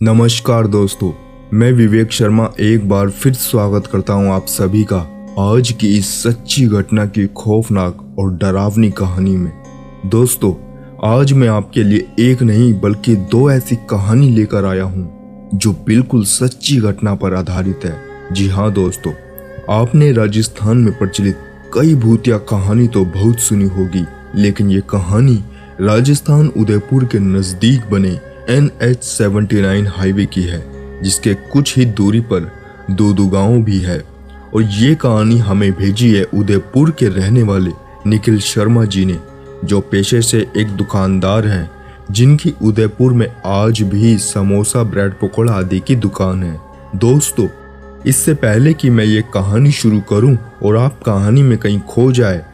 नमस्कार दोस्तों, मैं विवेक शर्मा एक बार फिर स्वागत करता हूं आप सभी का आज की इस सच्ची घटना की खौफनाक और डरावनी कहानी में। दोस्तों, आज मैं आपके लिए एक नहीं बल्कि दो ऐसी कहानी लेकर आया हूं जो बिल्कुल सच्ची घटना पर आधारित है। जी हाँ दोस्तों, आपने राजस्थान में प्रचलित कई भूतिया कहानी तो बहुत सुनी होगी, लेकिन ये कहानी राजस्थान उदयपुर के नजदीक बने NH-79 हाईवे की है, जिसके कुछ ही दूरी पर दो गांव भी है। और ये कहानी हमें भेजी है उदयपुर के रहने वाले निखिल शर्मा जी ने, जो पेशे से एक दुकानदार हैं, जिनकी उदयपुर में आज भी समोसा, ब्रेड पकौड़ा आदि की दुकान है। दोस्तों, इससे पहले कि मैं ये कहानी शुरू करूं और आप कहानी में कहीं खो जाए,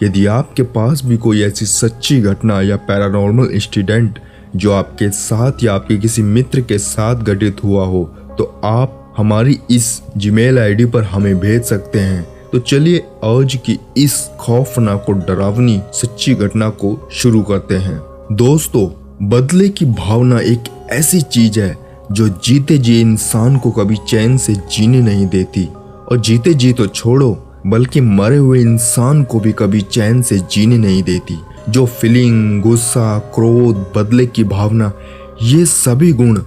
यदि आपके पास भी कोई ऐसी सच्ची घटना या पैरानॉर्मल इंसिडेंट जो आपके साथ या आपके किसी मित्र के साथ घटित हुआ हो, तो आप हमारी इस जीमेल आईडी पर हमें भेज सकते हैं। तो चलिए आज की इस खौफनाक और डरावनी सच्ची घटना को शुरू करते हैं। दोस्तों, बदले की भावना एक ऐसी चीज है जो जीते जी इंसान को कभी चैन से जीने नहीं देती, और जीते जी तो छोड़ो बल्कि मरे हुए इंसान को भी कभी चैन से जीने नहीं देती। जो फीलिंग, गुस्सा, क्रोध, बदले की भावना, ये सभी गुण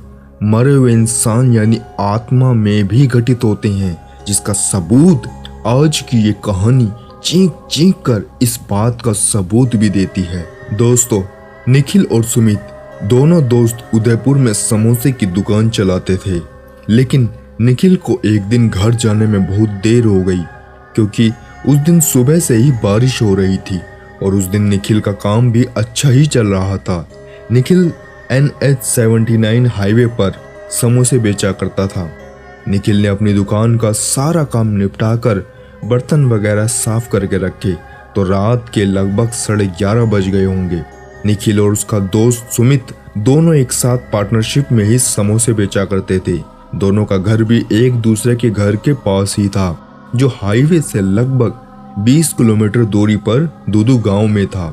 मरे हुए इंसान यानी आत्मा में भी घटित होते हैं, जिसका सबूत आज की ये कहानी चीख चीख कर इस बात का सबूत भी देती है। दोस्तों, निखिल और सुमित दोनों दोस्त उदयपुर में समोसे की दुकान चलाते थे, लेकिन निखिल को एक दिन घर जाने में बहुत देर हो गई, क्योंकि उस दिन सुबह से ही बारिश हो रही थी और उस दिन निखिल का काम भी अच्छा ही चल रहा था। निखिल NH-79 हाईवे पर समोसे बेचा करता था। निखिल ने अपनी दुकान का सारा काम निपटाकर बर्तन वगैरह साफ करके रखे तो रात के लगभग 11:30 बज गए होंगे। निखिल और उसका दोस्त सुमित दोनों एक साथ पार्टनरशिप में ही समोसे बेचा करते थे। दोनों का घर भी एक दूसरे के घर के पास ही था, जो हाईवे से लगभग 20 किलोमीटर दूरी पर दूदू गांव में था।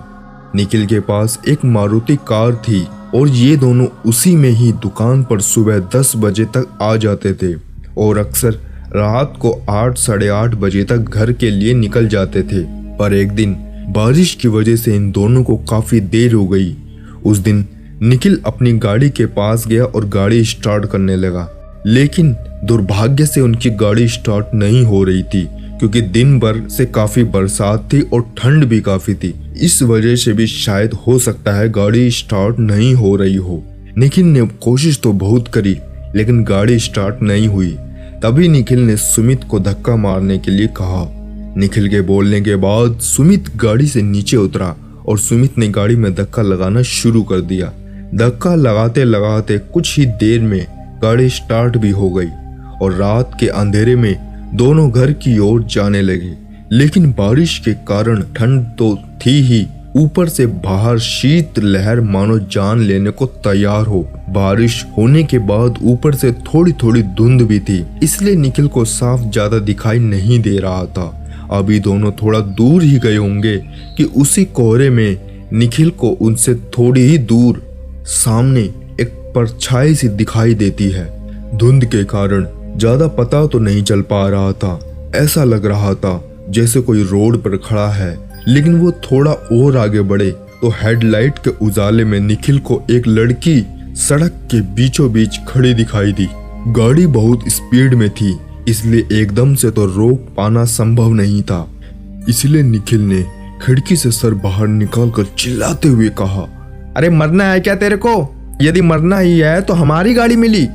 निखिल के पास एक मारुति कार थी और ये दोनों उसी में ही दुकान पर सुबह 10 बजे तक आ जाते थे और अक्सर रात को 8 साढ़े 8 बजे तक घर के लिए निकल जाते थे। पर एक दिन बारिश की वजह से इन दोनों को काफी देर हो गई। उस दिन निखिल अपनी गाड़ी के पास गया और गाड़ी स्टार्ट करने लगा, लेकिन दुर्भाग्य से उनकी गाड़ी स्टार्ट नहीं हो रही थी, क्योंकि दिन भर से काफी बरसात थी और ठंड भी काफी थी। इस वजह से भी शायद हो सकता है गाड़ी स्टार्ट नहीं हो रही हो। निखिल ने कोशिश तो बहुत करी, लेकिन गाड़ी स्टार्ट नहीं हुई। तभी निखिल ने सुमित को धक्का मारने के लिए कहा। निखिल के बोलने के बाद सुमित गाड़ी से नीचे उतरा और सुमित ने गाड़ी में धक्का लगाना शुरू कर दिया। धक्का लगाते लगाते कुछ ही देर में गाड़ी स्टार्ट भी हो गई और रात के अंधेरे में दोनों घर की ओर जाने लगे। लेकिन बारिश के कारण ठंड तो थी ही, ऊपर से बाहर शीत लहर मानो जान लेने को तैयार हो। बारिश होने के बाद ऊपर से थोड़ी थोड़ी धुंध भी थी, इसलिए निखिल को साफ ज्यादा दिखाई नहीं दे रहा था। अभी दोनों थोड़ा दूर ही गए होंगे कि उसी कोहरे में निखिल को उनसे थोड़ी ही दूर सामने एक परछाई सी दिखाई देती है। धुंध के कारण ज्यादा पता तो नहीं चल पा रहा था। ऐसा लग रहा था जैसे कोई रोड पर खड़ा है, लेकिन वो थोड़ा और आगे बढ़े तो हेडलाइट के उजाले में निखिल को एक लड़की सड़क के बीचों बीच खड़ी दिखाई दी। गाड़ी बहुत स्पीड में थी, इसलिए एकदम से तो रोक पाना संभव नहीं था। इसलिए निखिल ने खिड़की से सर बाहर निकालकर चिल्लाते हुए कहा, अरे मरना है क्या तेरे को? यदि मरना ही है तो हमारी गाड़ी मिली।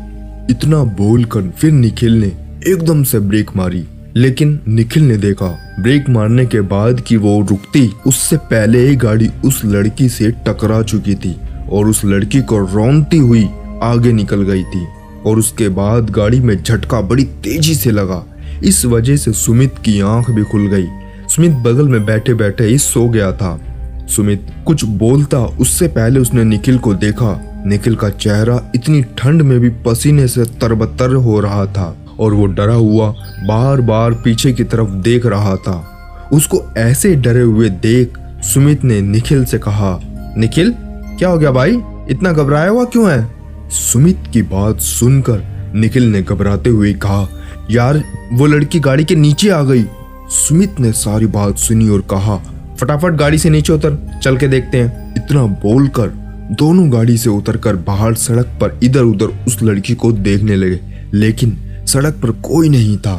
इतना बोलकर फिर निखिल ने एकदम से ब्रेक मारी, लेकिन निखिल ने देखा ब्रेक मारने के बाद कि वो रुकती उससे पहले ही गाड़ी उस लड़की से टकरा चुकी थी और उस लड़की को रौंदती हुई आगे निकल गई थी। और उसके बाद गाड़ी में झटका बड़ी तेजी से लगा। इस वजह से सुमित की आंख भी खुल गई। सुमित बगल में बैठे बैठे ही सो गया था। सुमित कुछ बोलता उससे पहले उसने निखिल को देखा। निखिल का चेहरा इतनी ठंड में भी पसीने से तरबतर हो रहा था और वो डरा हुआ बार बार पीछे की तरफ देख रहा था। उसको ऐसे डरे हुए देख सुमित ने निखिल से कहा, निखिल क्या हो गया भाई, इतना घबराया हुआ क्यों है? सुमित की बात सुनकर निखिल ने घबराते हुए कहा, यार वो लड़की गाड़ी के नीचे आ गई। सुमित ने सारी बात सुनी और कहा, फटाफट गाड़ी से नीचे उतर, चल के देखते हैं। इतना बोलकर दोनों गाड़ी से उतरकर बाहर सड़क पर इधर उधर उस लड़की को देखने लगे, लेकिन सड़क पर कोई नहीं था।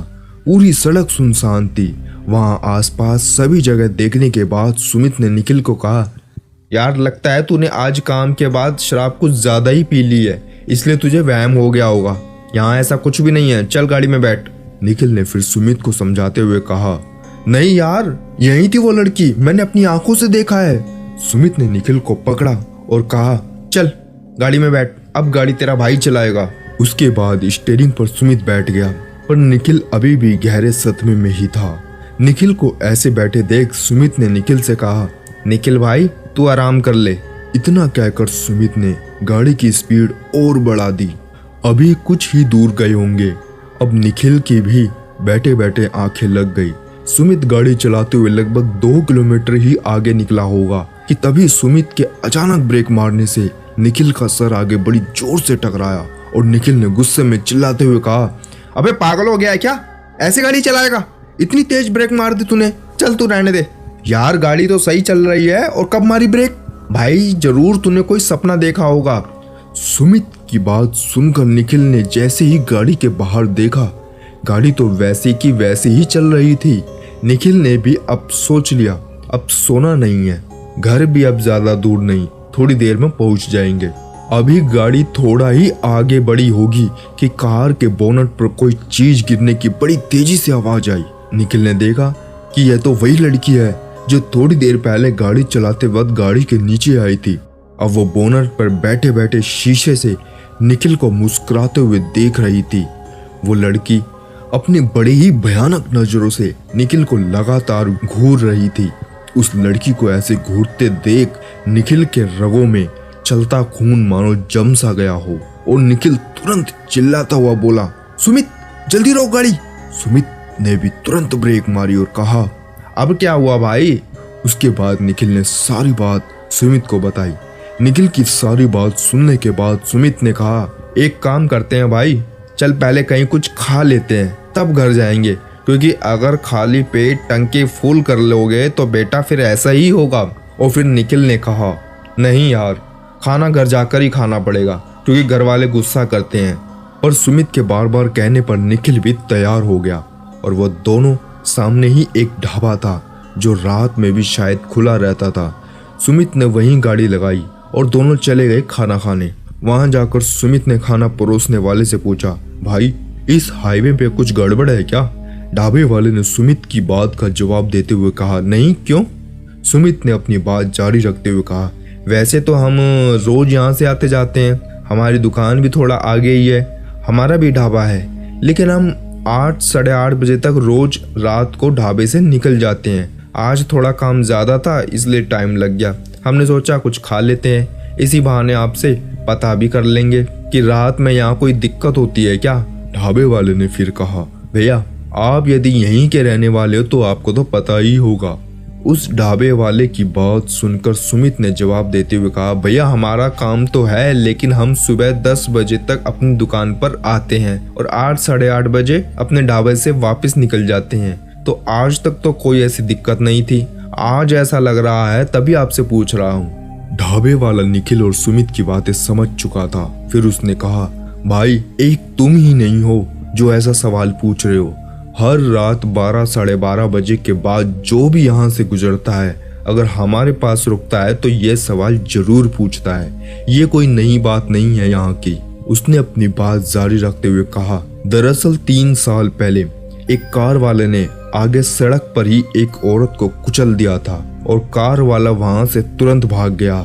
पूरी सड़क सुनसान थी। वहां आसपास सभी जगह देखने के बाद सुमित ने निखिल को कहा, यार लगता है तूने आज काम के बाद शराब कुछ ज्यादा ही पी ली है, इसलिए तुझे वहम हो गया होगा। यहाँ ऐसा कुछ भी नहीं है, चल गाड़ी में बैठ। निखिल ने फिर सुमित को समझाते हुए कहा, नहीं यार, यही थी वो लड़की, मैंने अपनी आंखों से देखा है। सुमित ने निखिल को पकड़ा और कहा, चल गाड़ी में बैठ, अब गाड़ी तेरा भाई चलाएगा। उसके बाद स्टीयरिंग पर सुमित बैठ गया, पर निखिल अभी भी गहरे सदमे में ही था। निखिल को ऐसे बैठे देख सुमित ने निखिल से कहा, निखिल भाई तू आराम कर ले। इतना कहकर सुमित ने गाड़ी की स्पीड और बढ़ा दी। अभी कुछ ही दूर गए होंगे। अब निखिल की भी बैठे बैठे आंखें लग गई। सुमित गाड़ी चलाते हुए लगभग 2 किलोमीटर ही आगे निकला होगा कि तभी सुमित के अचानक ब्रेक मारने से निखिल का सर आगे बड़ी जोर से टकराया और निखिल ने गुस्से में चिल्लाते हुए कहा, अबे पागल हो गया है क्या? ऐसे गाड़ी चलाएगा? इतनी तेज ब्रेक मार दी तूने, चल तू रहने दे। यार गाड़ी तो सही चल रही है और कब मारी ब्रेक? भाई जरूर तूने कोई सपना देखा होगा। सुमित की बात सुनकर निखिल ने जैसे ही गाड़ी के बाहर देखा, गाड़ी तो वैसे की वैसे ही चल रही थी। निखिल ने भी अब सोच लिया, अब सोना नहीं है, घर भी अब ज्यादा दूर नहीं, थोड़ी देर में पहुंच जाएंगे। अभी गाड़ी थोड़ा ही आगे बढ़ी होगी कि कार के बोनट पर कोई चीज गिरने की बड़ी तेजी से आवाज आई। निखिल ने देखा कि यह तो वही लड़की है जो थोड़ी देर पहले गाड़ी चलाते वक्त गाड़ी के नीचे आई थी। अब वो बोनट पर बैठे बैठे शीशे से निखिल को मुस्कुराते हुए देख रही थी। वो लड़की अपनी बड़ी ही भयानक नजरों से निखिल को लगातार घूर रही थी। उस लड़की को ऐसे घूरते देख निखिल के रगों में चलता खून मानो जम सा गया हो और निखिल तुरंत चिल्लाता हुआ बोला, सुमित जल्दी रोक गाड़ी। सुमित ने भी तुरंत ब्रेक मारी और कहा, अब क्या हुआ भाई? उसके बाद निखिल ने सारी बात सुमित को बताई। निखिल की सारी बात सुनने के बाद सुमित ने कहा, एक काम करते हैं भाई, चल पहले कहीं कुछ खा लेते हैं तब घर जाएंगे, क्योंकि अगर खाली पेट टंकी फुल कर लोगे तो बेटा फिर ऐसा ही होगा। और फिर निखिल ने कहा, नहीं यार, खाना घर जाकर ही खाना पड़ेगा क्योंकि घर वाले गुस्सा करते हैं। और सुमित के बार बार कहने पर निखिल भी तैयार हो गया और वो दोनों सामने ही एक ढाबा था जो रात में भी शायद खुला रहता था। सुमित ने वहीं गाड़ी लगाई और दोनों चले गए खाना खाने। वहां जाकर सुमित ने खाना परोसने वाले से पूछा, भाई इस हाईवे पे कुछ गड़बड़ है क्या? ढाबे वाले ने सुमित की बात का जवाब देते हुए कहा, नहीं, क्यों? सुमित ने अपनी बात जारी रखते हुए कहा, वैसे तो हम रोज यहाँ से आते जाते हैं, हमारी दुकान भी थोड़ा आगे ही है, हमारा भी ढाबा है, लेकिन हम 8 साढ़े 8 बजे तक रोज रात को ढाबे से निकल जाते हैं। आज थोड़ा काम ज्यादा था इसलिए टाइम लग गया। हमने सोचा कुछ खा लेते हैं, इसी बहाने आपसे पता भी कर लेंगे कि रात में यहाँ कोई दिक्कत होती है क्या। ढाबे वाले ने फिर कहा, भैया आप यदि यहीं के रहने वाले हो तो आपको तो पता ही होगा। उस ढाबे वाले की बात सुनकर सुमित ने जवाब देते हुए कहा, भैया हमारा काम तो है, लेकिन हम सुबह 10 बजे तक अपनी दुकान पर आते हैं और 8 साढ़े 8 बजे अपने ढाबे से वापस निकल जाते हैं। तो आज तक तो कोई ऐसी दिक्कत नहीं थी, आज ऐसा लग रहा है तभी आपसे पूछ रहा हूँ। ढाबे वाला निखिल और सुमित की बातें समझ चुका था। फिर उसने कहा, भाई एक तुम ही नहीं हो जो ऐसा सवाल पूछ रहे हो। हर रात 12 साढ़े 12 बजे के बाद जो भी यहाँ से गुजरता है अगर हमारे पास रुकता है तो ये सवाल जरूर पूछता है। ये कोई नई बात नहीं है यहाँ की। उसने अपनी बात जारी रखते हुए कहा, दरअसल 3 साल पहले एक कार वाले ने आगे सड़क पर ही एक औरत को कुचल दिया था और कार वाला वहां से तुरंत भाग गया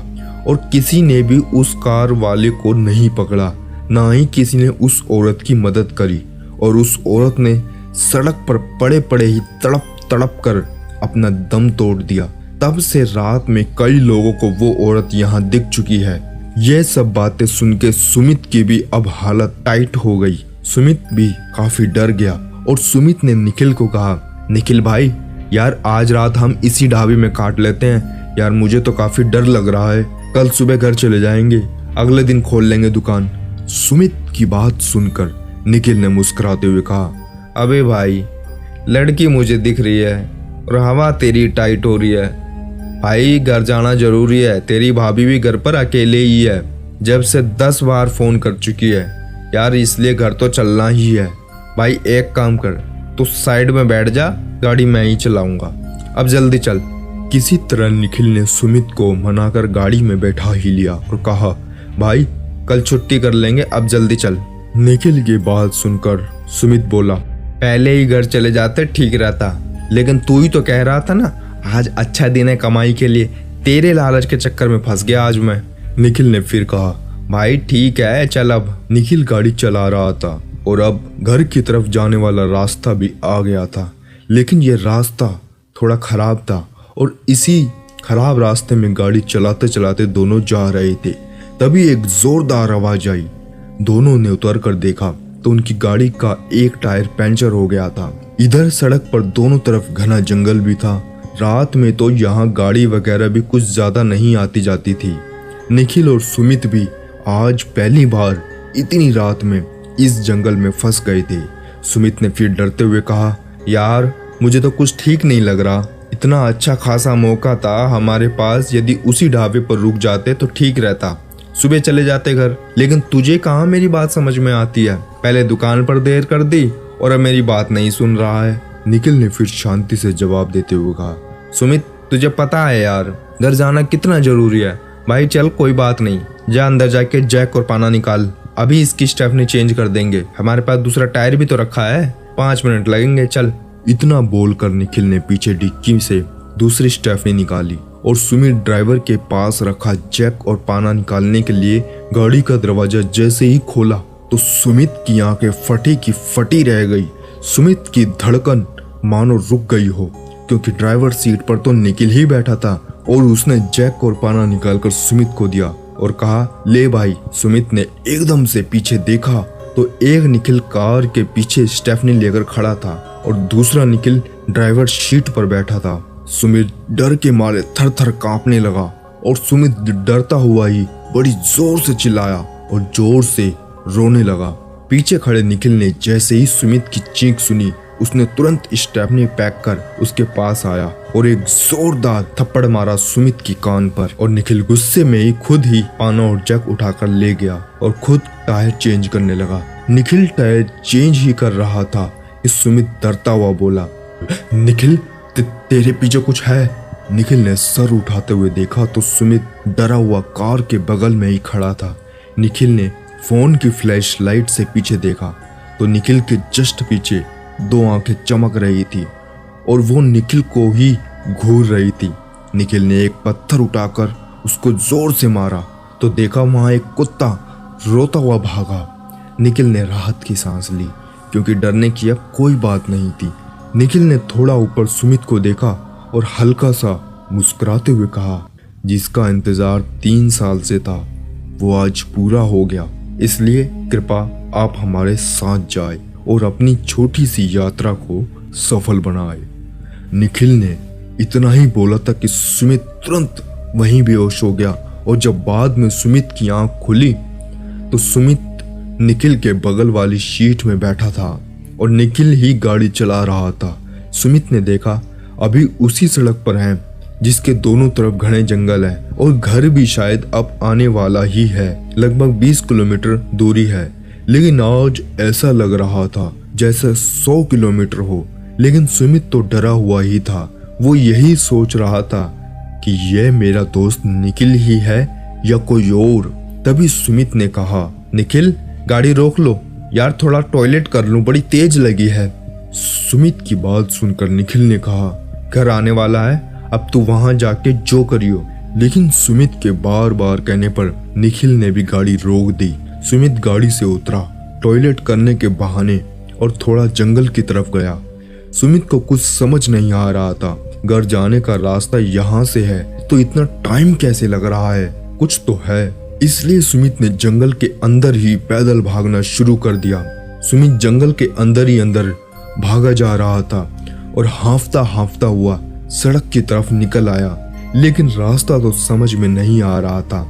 और किसी ने भी उस कार वाले को नहीं पकड़ा, ना ही किसी ने उस औरत की मदद करी और उस औरत ने सड़क पर पड़े पड़े ही तड़प तड़प कर अपना दम तोड़ दिया। तब से रात में कई लोगों को वो औरत यहाँ दिख चुकी है। यह सब बातें सुन के सुमित की भी अब हालत टाइट हो गई। सुमित भी काफी डर गया और सुमित ने निखिल को कहा, निखिल भाई यार आज रात हम इसी ढाबे में काट लेते हैं यार, मुझे तो काफी डर लग रहा है। कल सुबह घर चले जाएंगे, अगले दिन खोल लेंगे दुकान। सुमित की बात सुनकर निखिल ने मुस्कुराते हुए कहा, अबे भाई, लड़की मुझे दिख रही है और हवा तेरी टाइट हो रही है। भाई घर जाना जरूरी है, तेरी भाभी भी घर पर अकेले ही है, जब से 10 बार फोन कर चुकी है यार, इसलिए घर तो चलना ही है। भाई एक काम कर, तू साइड में बैठ जा, गाड़ी मैं ही चलाऊंगा, अब जल्दी चल। किसी तरह निखिल ने सुमित को मनाकर गाड़ी में बैठा ही लिया और कहा, भाई कल छुट्टी कर लेंगे, अब जल्दी चल। निखिल की बात सुनकर सुमित बोला, पहले ही घर चले जाते ठीक रहता, लेकिन तू ही तो कह रहा था ना आज अच्छा दिन है कमाई के लिए, तेरे लालच के चक्कर में फंस गया आज मैं। निखिल ने फिर कहा, भाई ठीक है चल अब। निखिल गाड़ी चला रहा था और अब घर की तरफ जाने वाला रास्ता भी आ गया था, लेकिन यह रास्ता थोड़ा खराब था और इसी खराब रास्ते में गाड़ी चलाते चलाते दोनों जा रहे थे। तभी एक जोरदार आवाज आई। दोनों ने उतर कर देखा तो उनकी गाड़ी का एक टायर पंचर हो गया था। इधर सड़क पर दोनों तरफ घना जंगल भी था। रात में तो यहाँ गाड़ी वगैरह भी कुछ ज्यादा नहीं आती जाती थी। निखिल और सुमित भी आज पहली बार इतनी रात में इस जंगल में फंस गए थे। सुमित ने फिर डरते हुए कहा, यार मुझे तो कुछ ठीक नहीं लग रहा, इतना अच्छा खासा मौका था हमारे पास, यदि उसी ढाबे पर रुक जाते तो ठीक रहता, सुबह चले जाते घर। लेकिन तुझे कहाँ मेरी बात समझ में आती है, पहले दुकान पर देर कर दी और अब मेरी बात नहीं सुन रहा है। निखिल ने फिर शांति से जवाब देते हुए कहा, सुमित तुझे पता है यार घर जाना कितना जरूरी है। भाई चल कोई बात नहीं, जा अंदर जाके जैक और पाना निकाल, अभी इसकी स्टेपनी चेंज कर देंगे, हमारे पास दूसरा टायर भी तो रखा है, 5 मिनट लगेंगे, चल। इतना बोलकर निखिल ने पीछे डिक्की से दूसरी स्टेपनी निकाली और सुमित ड्राइवर के पास रखा जैक और पाना निकालने के लिए गाड़ी का दरवाजा जैसे ही खोला तो सुमित की आंखें फटी की फटी रह गई। सुमित की धड़कन मानो रुक गई हो, क्योंकि ड्राइवर सीट पर तो निखिल ही बैठा था और उसने जैक और पाना निकालकर सुमित को दिया और कहा, ले भाई। सुमित ने एकदम से पीछे देखा तो एक निखिल कार के पीछे स्टेफनी लेकर खड़ा था और दूसरा निखिल ड्राइवर सीट पर बैठा था। सुमित डर के मारे थर थर कांपने लगा और सुमित डरता हुआ ही बड़ी जोर से चिल्लाया और जोर से रोने लगा। पीछे खड़े निखिल ने जैसे ही सुमित की चीख सुनी, उसने तुरंत स्टेपनी पैक कर उसके पास आया और एक जोरदार थप्पड़ मारा सुमित की कान पर। और निखिल गुस्से में ही खुद ही पाना और जैक उठाकर ले गया और खुद टायर चेंज करने लगा। निखिल टायर चेंज ही कर रहा था कि सुमित डरता हुआ बोला, निखिल तेरे पीछे कुछ है। निखिल ने सर उठाते हुए देखा तो सुमित डरा हुआ कार के बगल में ही खड़ा था। निखिल ने फोन की फ्लैश लाइट से पीछे देखा तो निखिल के जस्ट पीछे 2 आंखें चमक रही थी और वो निखिल को ही घूर रही थी। निखिल ने एक पत्थर उठाकर उसको जोर से मारा तो देखा वहां एक कुत्ता रोता हुआ भागा। निखिल ने राहत की सांस ली, क्योंकि डरने की अब कोई बात नहीं थी। निखिल ने थोड़ा ऊपर सुमित को देखा और हल्का सा मुस्कुराते हुए कहा, जिसका इंतजार 3 साल से था वो आज पूरा हो गया, इसलिए कृपा आप हमारे साथ जाए और अपनी छोटी सी यात्रा को सफल बनाए। निखिल ने इतना ही बोला था कि सुमित तुरंत वहीं बेहोश हो गया और जब बाद में सुमित की आंख खुली तो सुमित निखिल के बगल वाली सीट में बैठा था और निखिल ही गाड़ी चला रहा था। सुमित ने देखा अभी उसी सड़क पर है जिसके दोनों तरफ घने जंगल है और घर भी शायद अब आने वाला ही है। लगभग 20 किलोमीटर दूरी है, लेकिन आज ऐसा लग रहा था जैसे 100 किलोमीटर हो। लेकिन सुमित तो डरा हुआ ही था, वो यही सोच रहा था कि यह मेरा दोस्त निखिल ही है या कोई और। तभी सुमित ने कहा, निखिल गाड़ी रोक लो यार, थोड़ा टॉयलेट कर लूं, बड़ी तेज लगी है। सुमित की बात सुनकर निखिल ने कहा, घर आने वाला है, अब तू वहां जाके जो करियो। लेकिन सुमित के बार बार कहने पर निखिल ने भी गाड़ी रोक दी। सुमित गाड़ी से उतरा टॉयलेट करने के बहाने और थोड़ा जंगल की तरफ गया। सुमित को कुछ समझ नहीं आ रहा था, घर जाने का रास्ता यहाँ से है तो इतना टाइम कैसे लग रहा है, कुछ तो है। इसलिए सुमित ने जंगल के अंदर ही पैदल भागना शुरू कर दिया। सुमित जंगल के अंदर ही अंदर भागा जा रहा था और हांफता हांफता हुआ सड़क की तरफ निकल आया, लेकिन रास्ता तो समझ में नहीं आ रहा था।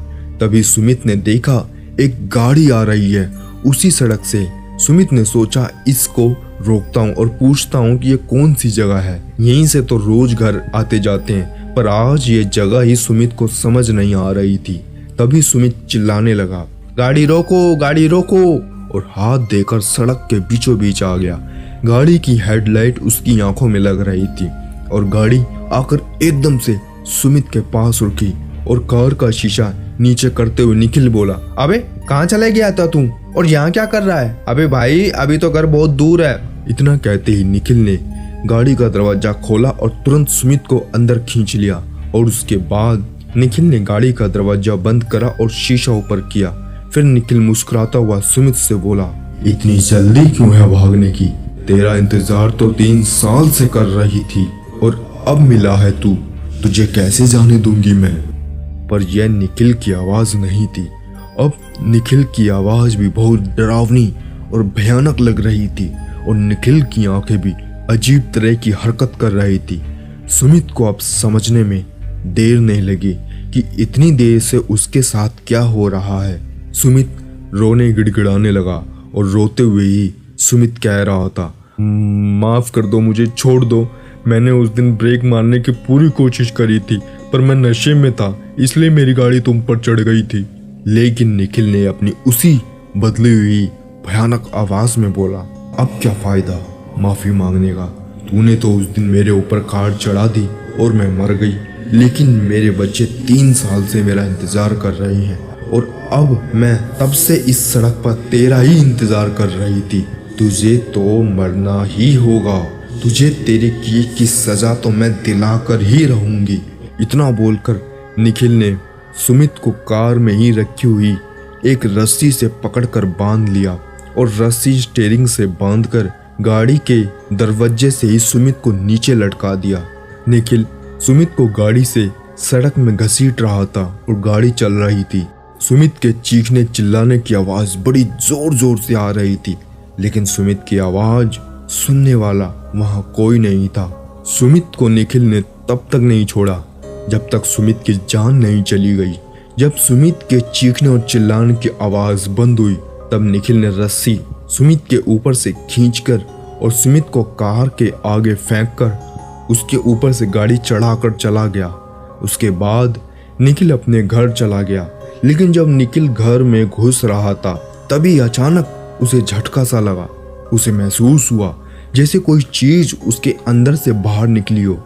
तभी सुमित ने देखा एक गाड़ी आ रही है उसी सड़क से। सुमित ने सोचा इसको रोकता हूँ और पूछता हूँ कि ये कौन सी जगह है, यहीं से तो रोज घर आते जाते हैं। पर आज ये जगह ही सुमित को समझ नहीं आ रही थी। तभी सुमित चिल्लाने लगा, गाड़ी रोको, गाड़ी रोको, और हाथ देकर सड़क के बीचों बीच आ गया। गाड़ी की हेडलाइट उसकी आंखों में लग रही थी और गाड़ी आकर एकदम से सुमित के पास रुकी और कार का शीशा नीचे करते हुए निखिल बोला, अबे कहाँ चले गया था तू और यहाँ क्या कर रहा है? अबे भाई अभी तो घर बहुत दूर है। इतना कहते ही निखिल ने गाड़ी का दरवाजा खोला और तुरंत सुमित को अंदर खींच लिया। और उसके बाद निखिल ने गाड़ी का दरवाजा बंद करा और शीशा ऊपर किया। फिर निखिल मुस्कुराता हुआ सुमित से बोला, इतनी जल्दी क्यों है भागने की? तेरा इंतजार तो 3 साल से कर रही थी और अब मिला है तू, तुझे कैसे जाने दूंगी मैं। पर यह निखिल की आवाज नहीं थी। अब निखिल की आवाज भी बहुत डरावनी और भयानक लग रही थी और निखिल की आंखें भी अजीब तरह की हरकत कर रही थी। सुमित को अब समझने में देर नहीं लगी कि इतनी देर से उसके साथ क्या हो रहा है। सुमित रोने गिड़गिड़ाने लगा और रोते हुए ही सुमित कह रहा था, माफ कर दो, मुझे छोड़ दो। मैंने उस दिन ब्रेक मारने की पूरी कोशिश करी थी पर मैं नशे में था, इसलिए मेरी गाड़ी तुम पर चढ़ गई थी। लेकिन निखिल ने अपनी उसी बदली हुई भयानक आवाज में बोला, अब क्या फायदा माफी मांगने का? तूने तो उस दिन मेरे ऊपर कार चढ़ा दी और मैं मर गई, लेकिन मेरे बच्चे 3 साल से मेरा इंतजार कर रहे हैं और अब मैं तब से इस सड़क पर तेरा ही इंतजार कर रही थी। तुझे तो मरना ही होगा, तुझे तेरे किए की सजा तो मैं दिलाकर ही रहूंगी। इतना बोलकर निखिल ने सुमित को कार में ही रखी हुई एक रस्सी से पकड़कर बांध लिया और रस्सी स्टीयरिंग से बांधकर गाड़ी के दरवाजे से ही सुमित को नीचे लटका दिया। निखिल सुमित को गाड़ी से सड़क में घसीट रहा था और गाड़ी चल रही थी। सुमित के चीखने चिल्लाने की आवाज बड़ी जोर जोर से आ रही थी, लेकिन सुमित की आवाज सुनने वाला वहां कोई नहीं था। सुमित को निखिल ने तब तक नहीं छोड़ा जब तक सुमित की जान नहीं चली गई। जब सुमित के चीखने और चिल्लाने की आवाज बंद हुई तब निखिल ने रस्सी सुमित के ऊपर से खींचकर और सुमित को कार के आगे फेंककर उसके ऊपर से गाड़ी चढ़ाकर चला गया। उसके बाद निखिल अपने घर चला गया, लेकिन जब निखिल घर में घुस रहा था तभी अचानक उसे झटका सा लगा। उसे महसूस हुआ जैसे कोई चीज उसके अंदर से बाहर निकली हो।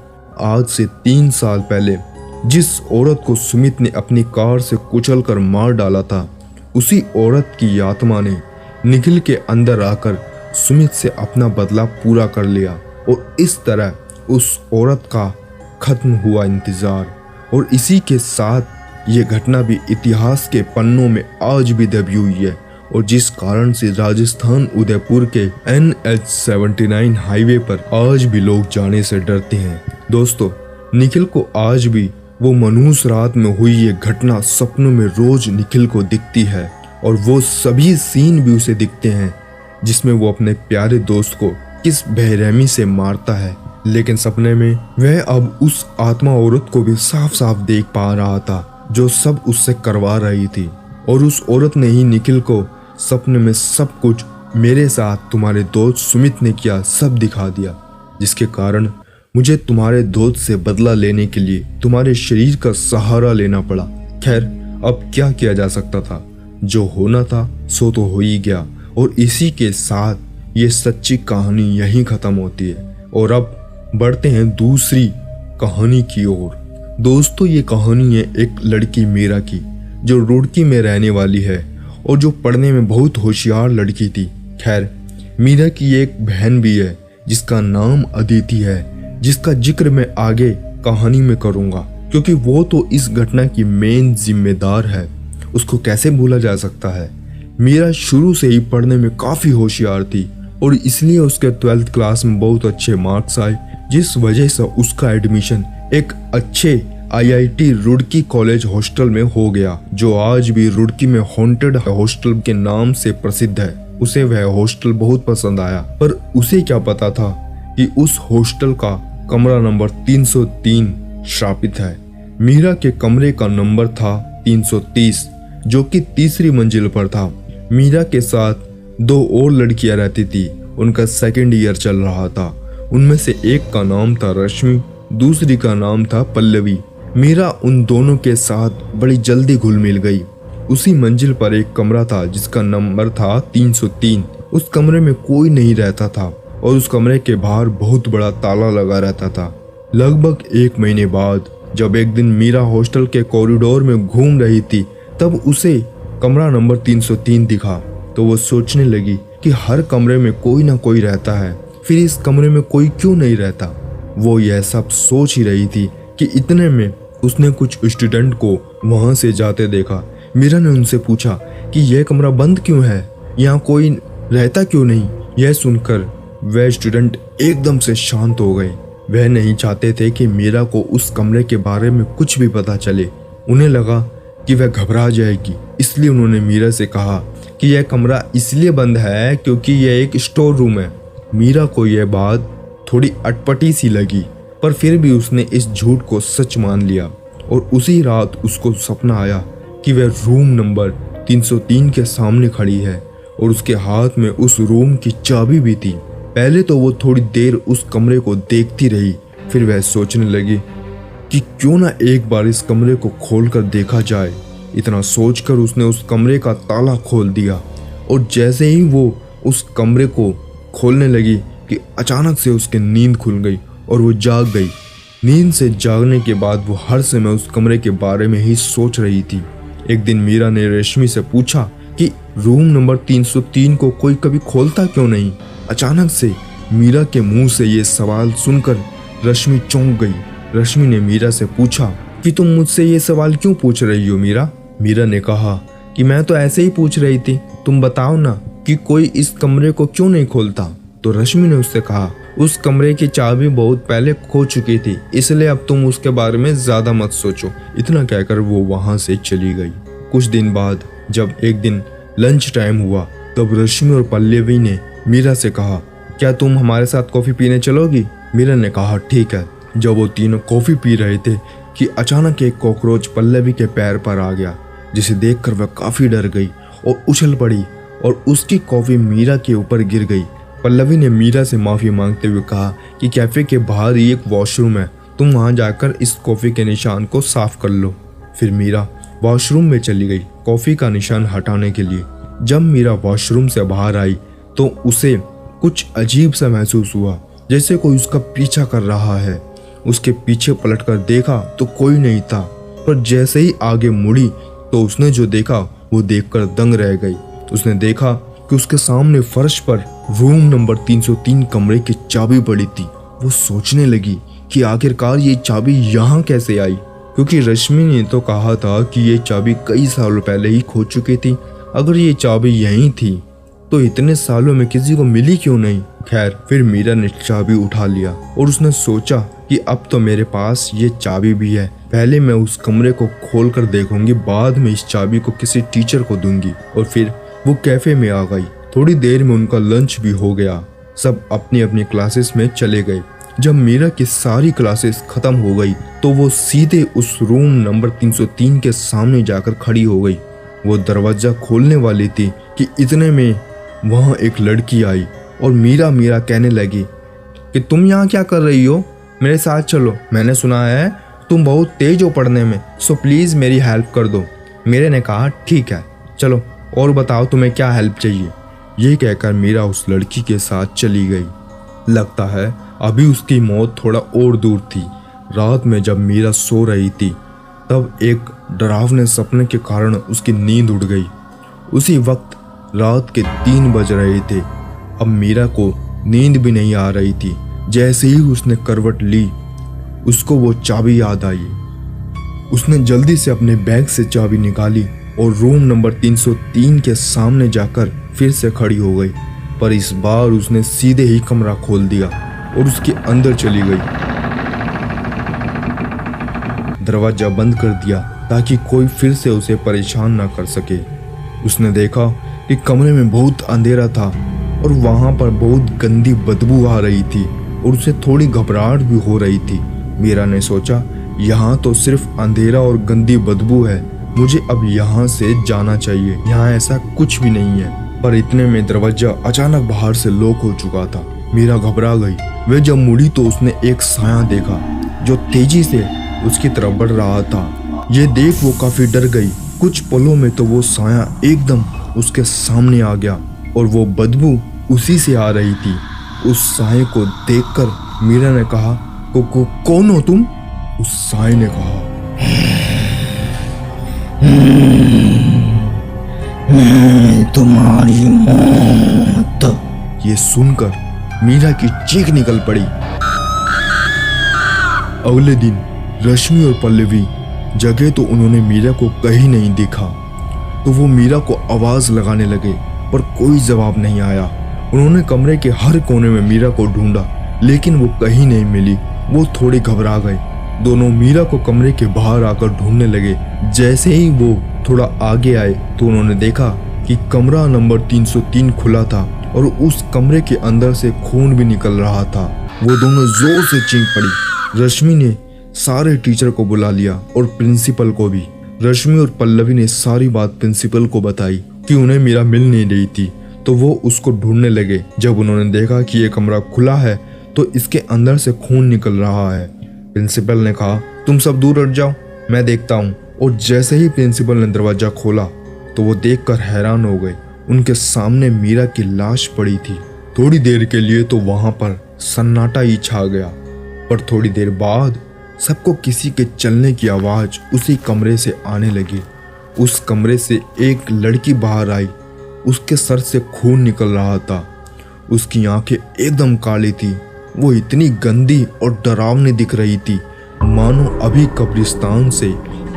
आज से 3 साल पहले जिस औरत को सुमित ने अपनी कार से कुचलकर मार डाला था, उसी औरत की आत्मा ने निखिल के अंदर आकर सुमित से अपना बदला पूरा कर लिया और इस तरह उस औरत का खत्म हुआ इंतजार। और इसी के साथ ये घटना भी इतिहास के पन्नों में आज भी दबी हुई है और जिस कारण से राजस्थान उदयपुर के NH79 हाईवे पर आज भी लोग जाने से डरते हैं। दोस्तों, निखिल को आज भी वो मनहूस रात में हुई ये घटना सपनों में रोज निखिल को दिखती है और वो सभी सीन भी उसे दिखते हैं जिसमें वो अपने प्यारे दोस्त को किस बेरहमी से मारता है। लेकिन सपने में वह अब उस आत्मा औरत को भी साफ साफ देख पा रहा था जो सब उससे करवा रही थी। और उस औरत ने ही निखिल को सपने में सब कुछ मेरे साथ तुम्हारे दोस्त सुमित ने किया सब दिखा दिया, जिसके कारण मुझे तुम्हारे दोस्त से बदला लेने के लिए तुम्हारे शरीर का सहारा लेना पड़ा। खैर, अब क्या किया जा सकता था, जो होना था सो तो हो ही गया। और इसी के साथ ये सच्ची कहानी यहीं खत्म होती है और अब बढ़ते हैं दूसरी कहानी की ओर। दोस्तों, ये कहानी है एक लड़की मीरा की जो रुड़की में रहने वाली है और जो पढ़ने में बहुत होशियार लड़की थी। खैर, मीरा की एक बहन भी है जिसका नाम अदिति है, जिसका जिक्र मैं आगे कहानी में करूंगा क्योंकि वो तो इस घटना की मेन जिम्मेदार है। उसको कैसे भूला जा सकता है। मीरा शुरू से ही पढ़ने में काफी होशियार थी और इसलिए उसके 12th क्लास में बहुत अच्छे मार्क्स आए, जिस वजह से उसका एडमिशन एक अच्छे IIT रुड़की कॉलेज हॉस्टल में हो गया, जो आज भी रुड़की में हॉन्टेड हॉस्टल के नाम से प्रसिद्ध है। उसे वह हॉस्टल बहुत पसंद आया, पर उसे क्या पता था कि उस हॉस्टल का कमरा नंबर 303 श्रापित है। मीरा के कमरे का नंबर था 330, जो कि तीसरी मंजिल पर था। मीरा के साथ 2 और लड़कियां रहती थी। उनका सेकंड ईयर चल रहा था। उनमें से एक का नाम था रश्मि, दूसरी का नाम था पल्लवी। मीरा उन दोनों के साथ बड़ी जल्दी घुल मिल गई। उसी मंजिल पर एक कमरा था जिसका नंबर था 303। उस कमरे में कोई नहीं रहता था और उस कमरे के बाहर बहुत बड़ा ताला लगा रहता था। लगभग 1 महीने बाद जब एक दिन मीरा हॉस्टल के कॉरिडोर में घूम रही थी, तब उसे कमरा नंबर 303 दिखा। तो वो सोचने लगी कि हर कमरे में कोई ना कोई रहता है, फिर इस कमरे में कोई क्यों नहीं रहता। वो यह सब सोच ही रही थी कि इतने में उसने कुछ स्टूडेंट को वहां से जाते देखा। मीरा ने उनसे पूछा कि यह कमरा बंद क्यों है, यहाँ कोई रहता क्यों नहीं। यह सुनकर वह स्टूडेंट एकदम से शांत हो गए। वह नहीं चाहते थे कि मीरा को उस कमरे के बारे में कुछ भी पता चले। उन्हें लगा कि वह घबरा जाएगी, इसलिए उन्होंने मीरा से कहा कि यह कमरा इसलिए बंद है क्योंकि यह एक स्टोर रूम है। मीरा को यह बात थोड़ी अटपटी सी लगी, पर फिर भी उसने इस झूठ को सच मान लिया। और उसी रात उसको सपना आया कि वह रूम नंबर 303 के सामने खड़ी है और उसके हाथ में उस रूम की चाबी भी थी। पहले तो वो थोड़ी देर उस कमरे को देखती रही, फिर वह सोचने लगी कि क्यों ना एक बार इस कमरे को खोलकर देखा जाए। इतना सोचकर उसने उस कमरे का ताला खोल दिया और जैसे ही वो उस कमरे को खोलने लगी कि अचानक से उसकी नींद खुल गई और वो जाग गई। नींद से जागने के बाद वो हर समय उस कमरे के बारे में ही सोच रही थी। एक दिन मीरा ने रश्मि से पूछा कि रूम नंबर 303 को कोई कभी खोलता क्यों नहीं। अचानक से मीरा के मुंह से ये सवाल सुनकर रश्मि चौंक गई। रश्मि ने मीरा से पूछा कि तुम मुझसे ये सवाल क्यों पूछ रही हो मीरा। मीरा ने कहा कि मैं तो ऐसे ही पूछ रही थी, तुम बताओ ना कि कोई इस कमरे को क्यों नहीं खोलता। तो रश्मि ने उससे कहा उस कमरे की चाबी बहुत पहले खो चुकी थी, इसलिए अब तुम उसके बारे में ज्यादा मत सोचो। इतना कहकर वो वहां से चली गई। कुछ दिन बाद जब एक दिन लंच टाइम हुआ, तब रश्मि और पल्लवी ने मीरा से कहा क्या तुम हमारे साथ कॉफी पीने चलोगी। मीरा ने कहा ठीक है। जब वो तीनों कॉफी पी रहे थे कि अचानक एक कॉकरोच पल्लवी के पैर पर आ गया, जिसे देखकर वह काफी डर गई और उछल पड़ी और उसकी कॉफी मीरा के ऊपर गिर गई। पल्लवी ने मीरा से माफी मांगते हुए कहा कि कैफे के बाहर ही एक वॉशरूम है, तुम वहां जाकर इस कॉफी के निशान को साफ कर लो। फिर मीरा वॉशरूम में चली गई कॉफी का निशान हटाने के लिए। जब मीरा वॉशरूम से बाहर आई तो उसे कुछ अजीब सा महसूस हुआ, जैसे कोई उसका पीछा कर रहा है। उसके पीछे पलटकर देखा तो कोई नहीं था, पर जैसे ही आगे मुड़ी तो उसने जो देखा वो देखकर दंग रह गई। उसने देखा कि उसके सामने फर्श पर रूम नंबर 303 कमरे की चाबी पड़ी थी। वो सोचने लगी कि आखिरकार ये चाबी यहाँ कैसे आई, क्योंकि रश्मि ने तो कहा था कि ये चाबी कई सालों पहले ही खो चुकी थी। अगर ये चाबी यहीं थी तो इतने सालों में किसी को मिली क्यों नहीं। खैर, फिर मीरा ने चाबी उठा लिया और उसने सोचा कि अब तो मेरे पास ये चाबी भी है, पहले मैं उस कमरे को खोल कर देखूंगी, बाद में इस चाबी को किसी टीचर को दूंगी। और फिर वो कैफे में आ गई। थोड़ी देर में उनका लंच भी हो गया। सब अपनी अपनी क्लासेस में चले गए। जब मीरा की सारी क्लासेस खत्म हो गई तो वो सीधे उस रूम नंबर 303 के सामने जाकर खड़ी हो गई। वो दरवाजा खोलने वाली थी कि इतने में वहां एक लड़की आई और मीरा मीरा कहने लगी कि तुम यहाँ क्या कर रही हो, मेरे साथ चलो, मैंने सुना है तुम बहुत तेज हो पढ़ने में, सो प्लीज मेरी हेल्प कर दो। मीरा ने कहा ठीक है चलो, और बताओ तुम्हें क्या हेल्प चाहिए। ये कहकर मीरा उस लड़की के साथ चली गई। लगता है अभी उसकी मौत थोड़ा और दूर थी। रात में जब मीरा सो रही थी तब एक डरावने सपने के कारण उसकी नींद उड़ गई। उसी वक्त रात के 3 बज रहे थे। अब मीरा को नींद भी नहीं आ रही थी। जैसे ही उसने करवट ली उसको वो चाबी याद आई। उसने जल्दी से अपने बैग से चाबी निकाली और रूम नंबर 303 के सामने जाकर फिर से खड़ी हो गई, पर इस बार उसने सीधे ही कमरा खोल दिया और उसके अंदर चली गई। दरवाजा बंद कर दिया ताकि कोई फिर से उसे परेशान ना कर सके। उसने देखा कि कमरे में बहुत अंधेरा था और वहां पर बहुत गंदी बदबू आ रही थी और उसे थोड़ी घबराहट भी हो रही थी। मीरा ने सोचा यहाँ तो सिर्फ अंधेरा और गंदी बदबू है, मुझे अब यहाँ से जाना चाहिए, यहाँ ऐसा कुछ भी नहीं है। पर इतने में दरवाजा अचानक बाहर से लॉक हो चुका था। मीरा घबरा गई। वह जब मुड़ी तो उसने एक साया देखा जो तेजी से उसकी तरफ बढ़ रहा था। ये देख वो काफी डर गई। कुछ पलों में तो वो साया एकदम उसके सामने आ गया और वो बदबू उसी से आ रही थी। उस साये को देखकर मीरा ने कहा, कौन हो तुम? उस साये ने कहा, मैं तुम्हारी मौत। ये सुनकर मीरा की चीख निकल पड़ी। अगले दिन रश्मि और पल्लवी जगह तो उन्होंने मीरा को कहीं नहीं देखा, तो वो मीरा को आवाज लगाने लगे पर कोई जवाब नहीं आया। उन्होंने कमरे के हर कोने में मीरा को ढूंढा लेकिन वो कहीं नहीं मिली। वो थोड़े घबरा गए। दोनों मीरा को कमरे के बाहर आकर ढूंढने लगे। जैसे ही वो थोड़ा आगे आए तो उन्होंने देखा कि कमरा नंबर 303 खुला था और उस कमरे के अंदर से खून भी निकल रहा था। वो दोनों जोर से चीख पड़ी। रश्मि ने सारे टीचर को बुला लिया और प्रिंसिपल को भी। रश्मि और पल्लवी ने सारी बात प्रिंसिपल को बताई कि उन्हें मीरा मिल नहीं रही थी, तो वो उसको ढूंढने लगे। जब उन्होंने देखा कि ये कमरा खुला है तो इसके अंदर से खून निकल रहा है। प्रिंसिपल ने कहा, तुम सब दूर हट जाओ, मैं देखता हूँ। और जैसे ही प्रिंसिपल ने दरवाजा खोला तो वो देखकर हैरान हो गए। उनके सामने मीरा की लाश पड़ी थी। थोड़ी देर के लिए तो वहां पर सन्नाटा ही छा गया, पर थोड़ी देर बाद सबको किसी के चलने की आवाज उसी कमरे से आने लगी। उस कमरे से एक लड़की बाहर आई। उसके सर से खून निकल रहा था। उसकी आंखें एकदम काली थी। वो इतनी गंदी और डरावनी दिख रही थी, मानो अभी कब्रिस्तान से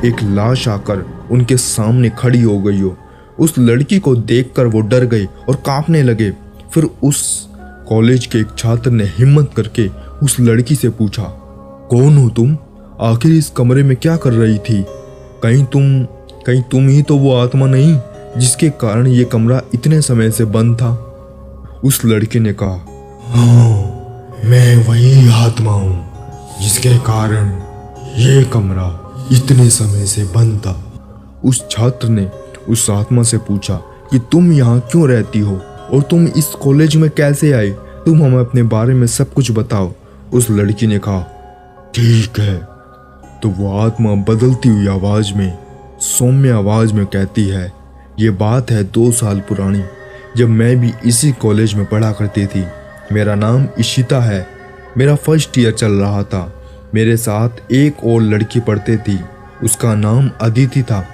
एक लाश आकर उनके सामने खड़ी हो गई हो। उस लड़की को देखकर वो डर गए और कांपने लगे। फिर उस कॉलेज के एक छात्र ने हिम्मत करके उस लड़की से पूछा, कौन हो तुम? आखिर इस कमरे में क्या कर रही थी? कहीं तुम ही तो वो आत्मा नहीं जिसके कारण ये कमरा इतने समय से बंद था? उस लड़के ने कहा, हाँ, मैं वही आत्मा हूँ जिसके कारण ये कमरा इतने समय से बंद था। उस छात्र ने उस आत्मा से पूछा कि तुम यहाँ क्यों रहती हो और तुम इस कॉलेज में कैसे आए? तुम हमें अपने बारे में सब कुछ बताओ। उस लड़की ने कहा, ठीक है। तो वो आत्मा बदलती हुई आवाज में, सौम्य आवाज में कहती है, ये बात है 2 साल पुरानी, जब मैं भी इसी कॉलेज में पढ़ा करती थी। मेरा नाम इशिता है। मेरा फर्स्ट ईयर चल रहा था। मेरे साथ एक और लड़की पढ़ती थी, उसका नाम अदिति था।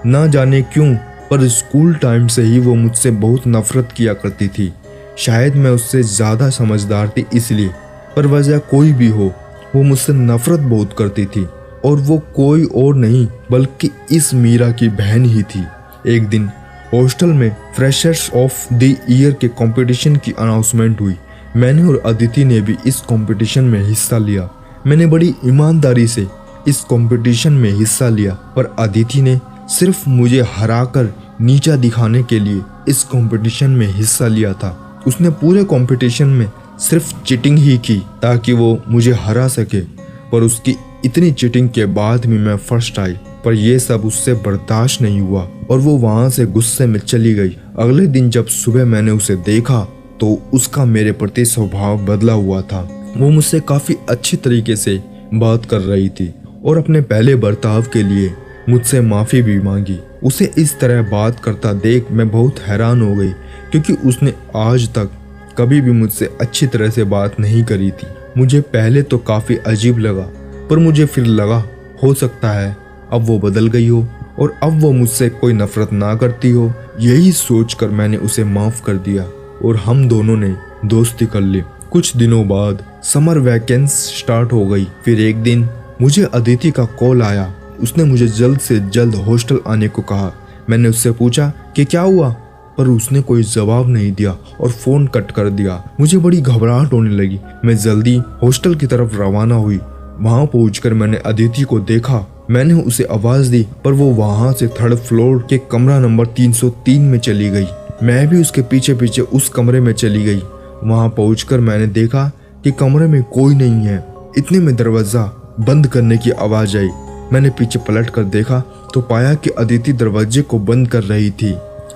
ना जाने क्यों पर स्कूल टाइम से ही वो मुझसे बहुत नफरत किया करती थी। शायद मैं उससे ज़्यादा समझदार थी इसलिए, पर वजह कोई भी हो, वो मुझसे नफरत बहुत करती थी। और वो कोई और नहीं बल्कि इस मीरा की बहन ही थी। एक दिन हॉस्टल में फ्रेशर्स ऑफ द ईयर के कंपटीशन की अनाउंसमेंट हुई। मैंने और अदिति ने भी इस कंपटीशन में हिस्सा लिया। मैंने बड़ी ईमानदारी से इस कंपटीशन में हिस्सा लिया, पर अदिति ने सिर्फ मुझे हराकर नीचा दिखाने के लिए इस कंपटीशन में हिस्सा लिया था। उसने पूरे कंपटीशन में सिर्फ चीटिंग ही की ताकि वो मुझे हरा सके, पर उसकी इतनी चीटिंग के बाद भी मैं फर्स्ट आई। पर यह सब उससे बर्दाश्त नहीं हुआ और वो वहां से गुस्से में चली गई। अगले दिन जब सुबह मैंने उसे देखा तो उसका मेरे प्रति स्वभाव बदला हुआ था। वो मुझसे काफी अच्छी तरीके से बात कर रही थी और अपने पहले बर्ताव के लिए मुझसे माफी भी मांगी। उसे इस तरह बात करता देख मैं बहुत हैरान हो गई, क्योंकि उसने आज तक कभी भी मुझसे अच्छी तरह से बात नहीं करी थी। मुझे पहले तो काफी अजीब लगा, पर मुझे फिर लगा हो सकता है अब वो बदल गई हो और अब वो मुझसे कोई नफरत ना करती हो। यही सोचकर मैंने उसे माफ कर दिया और हम दोनों ने दोस्ती कर ली। कुछ दिनों बाद समर वैकेंसी स्टार्ट हो गई। फिर एक दिन मुझे अदिति का कॉल आया। उसने मुझे जल्द से जल्द हॉस्टल आने को कहा। मैंने उससे पूछा कि क्या हुआ, पर उसने कोई जवाब नहीं दिया और फोन कट कर दिया। मुझे बड़ी घबराहट होने लगी। मैं जल्दी हॉस्टल की तरफ रवाना हुई। वहां पहुंचकर मैंने अदिति को देखा। मैंने उसे आवाज दी, पर वो वहां से 3rd फ्लोर के कमरा नंबर 303 में चली गई। मैं भी उसके पीछे पीछे उस कमरे में चली गई। वहां पहुंचकर मैंने देखा कि कमरे में कोई नहीं है। इतने में दरवाजा बंद करने की आवाज आई। मैंने पीछे पलट कर देखा तो पाया कि अदिति दरवाजे को बंद कर रही थी।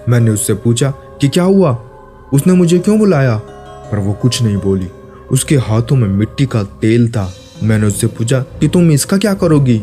मैंने उससे पूछा कि क्या हुआ, उसने मुझे क्यों बुलाया, पर वो कुछ नहीं बोली। उसके हाथों में मिट्टी का तेल था। मैंने उससे पूछा कि तुम इसका क्या करोगी,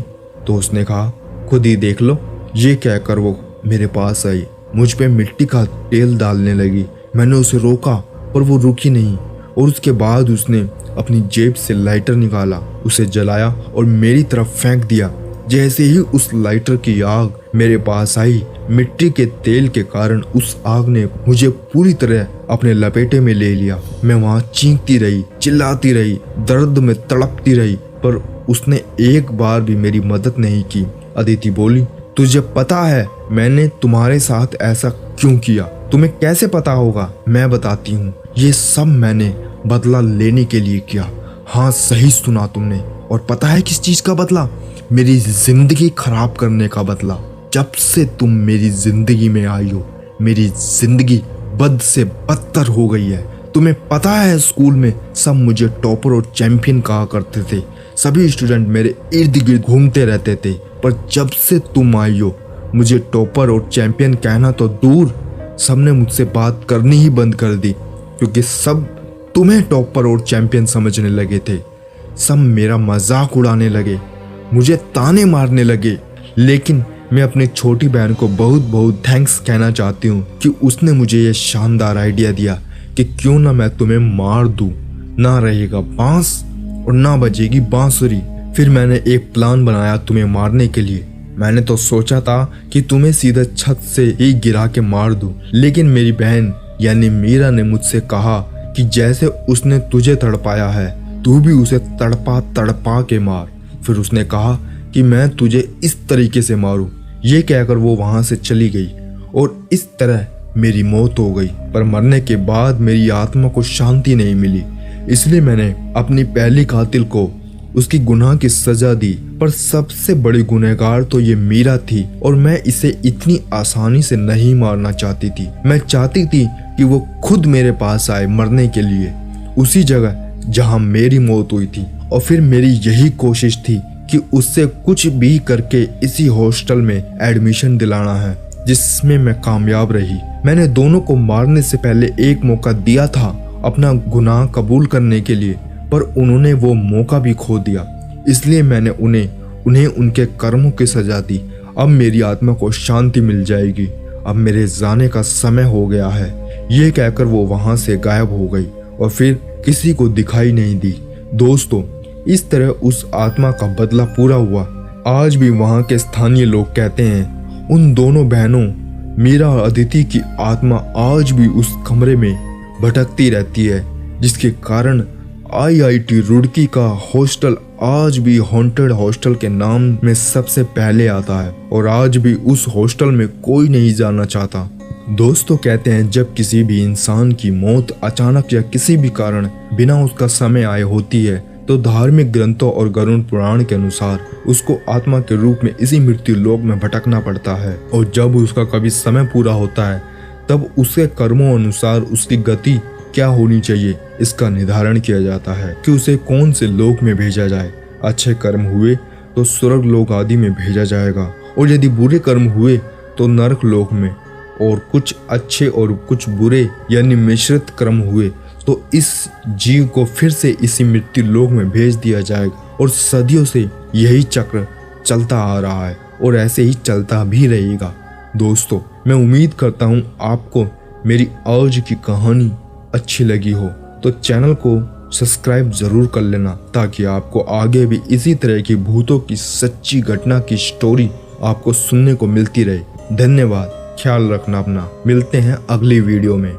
तो उसने कहा खुद ही देख लो। ये कहकर वो मेरे पास आई, मुझ पे मिट्टी का तेल डालने लगी। मैंने उसे रोका पर वो रुकी नहीं और उसके बाद उसने अपनी जेब से लाइटर निकाला, उसे जलाया और मेरी तरफ फेंक दिया। जैसे ही उस लाइटर की आग मेरे पास आई, मिट्टी के तेल के कारण उस आग ने मुझे पूरी तरह अपने लपेटे में ले लिया। मैं वहां चीखती रही, चिल्लाती रही, दर्द में तड़पती रही, पर उसने एक बार भी मेरी मदद नहीं की। अदिति बोली, तुझे पता है मैंने तुम्हारे साथ ऐसा क्यों किया? तुम्हें कैसे पता होगा? मैं बताती हूँ। ये सब मैंने बदला लेने के लिए किया। हाँ, सही सुना तुमने। और पता है किस चीज का बदला? मेरी जिंदगी खराब करने का बदला। जब से तुम मेरी जिंदगी में आई हो, मेरी जिंदगी बद से बदतर हो गई है। तुम्हें पता है स्कूल में सब मुझे टॉपर और चैंपियन कहा करते थे। सभी स्टूडेंट मेरे इर्द गिर्द घूमते रहते थे, पर जब से तुम आई हो, मुझे टॉपर और चैंपियन कहना तो दूर, सबने मुझसे बात करनी ही बंद कर दी, क्योंकि सब तुम्हें टॉपर और चैंपियन समझने लगे थे। सब मेरा मजाक उड़ाने लगे, मुझे ताने मारने लगे। लेकिन मैं अपनी छोटी बहन को बहुत बहुत थैंक्स कहना चाहती हूँ कि उसने मुझे ये शानदार आइडिया दिया कि क्यों ना मैं तुम्हें मार दूं। ना रहेगा बांस और ना बजेगी बांसुरी। फिर मैंने एक प्लान बनाया तुम्हें मारने के लिए। मैंने तो सोचा था कि तुम्हें सीधा छत से ही गिरा के मार दूं, लेकिन मेरी बहन यानी मीरा ने मुझसे कहा कि जैसे उसने तुझे तड़पाया है, तू भी उसे तड़पा तड़पा के मार। फिर उसने कहा कि मैं तुझे इस तरीके से मारूं। ये कहकर वो वहां से चली गई और इस तरह मेरी मौत हो गई। पर मरने के बाद मेरी आत्मा को शांति नहीं मिली, इसलिए मैंने अपनी पहली कातिल को उसकी गुनाह की सजा दी। पर सबसे बड़ी गुनहगार तो ये मीरा थी और मैं इसे इतनी आसानी से नहीं मारना चाहती थी। मैं चाहती थी कि वो खुद मेरे पास आए मरने के लिए, उसी जगह जहां मेरी मौत हुई थी। और फिर मेरी यही कोशिश थी कि उससे कुछ भी करके इसी हॉस्टल में एडमिशन दिलाना है, जिसमें मैं कामयाब रही। मैंने दोनों को मारने से पहले एक मौका दिया था अपना गुनाह कबूल करने के लिए, पर उन्होंने वो मौका भी खो दिया। इसलिए मैंने उन्हें उनके कर्मों की सजा दी। अब मेरी आत्मा को शांति मिल जाएगी। अब मेरे जाने का समय हो गया है। ये कहकर वो वहां से गायब हो गई और फिर किसी को दिखाई नहीं दी। दोस्तों, इस तरह उस आत्मा का बदला पूरा हुआ। आज भी वहां के स्थानीय लोग कहते हैं उन दोनों बहनों मीरा और अदिति की आत्मा आज भी उस कमरे में भटकती रहती है, जिसके कारण IIT रुड़की का हॉस्टल आज भी हॉन्टेड हॉस्टल के नाम में सबसे पहले आता है और आज भी उस हॉस्टल में कोई नहीं जाना चाहता। दोस्तों, कहते हैं जब किसी भी इंसान की मौत अचानक या किसी भी कारण बिना उसका समय आए होती है, तो धार्मिक ग्रंथों और गरुड़ पुराण के अनुसार उसको आत्मा के रूप में इसी मृत्यु लोक में भटकना पड़ता है। और जब उसका कभी समय पूरा होता है, तब उसके कर्मों अनुसार उसकी गति क्या होनी चाहिए, इसका निर्धारण किया जाता है कि उसे कौन से लोक में भेजा जाए। अच्छे कर्म हुए तो स्वर्ग लोक आदि में भेजा जाएगा, और यदि बुरे कर्म हुए तो नरक लोक में, और कुछ अच्छे और कुछ बुरे यानी मिश्रित कर्म हुए तो इस जीव को फिर से इसी मृत्यु लोक में भेज दिया जाएगा। और सदियों से यही चक्र चलता आ रहा है और ऐसे ही चलता भी रहेगा। दोस्तों, मैं उम्मीद करता हूँ आपको मेरी आज की कहानी अच्छी लगी हो, तो चैनल को सब्सक्राइब जरूर कर लेना, ताकि आपको आगे भी इसी तरह की भूतों की सच्ची घटना की स्टोरी आपको सुनने को मिलती रहे। धन्यवाद, ख्याल रखना अपना। मिलते हैं अगली वीडियो में।